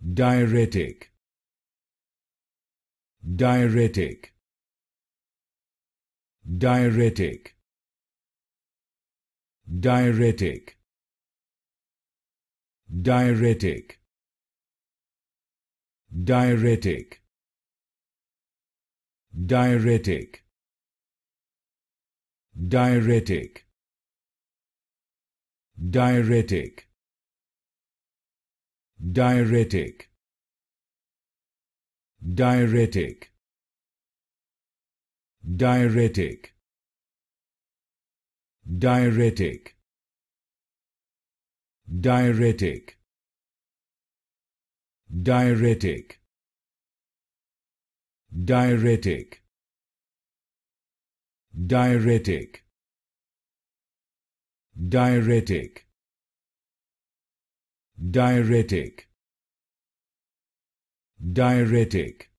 Diarrhetic, diarrhetic, diarrhetic, diarrhetic, diarrhetic, diarrhetic, diarrhetic, diarrhetic, diarrhetic, diarrhetic, diarrhetic, diarrhetic, diarrhetic, diarrhetic, diarrhetic, diarrhetic, diarrhetic, diarrhetic, diarrhetic, diarrhetic,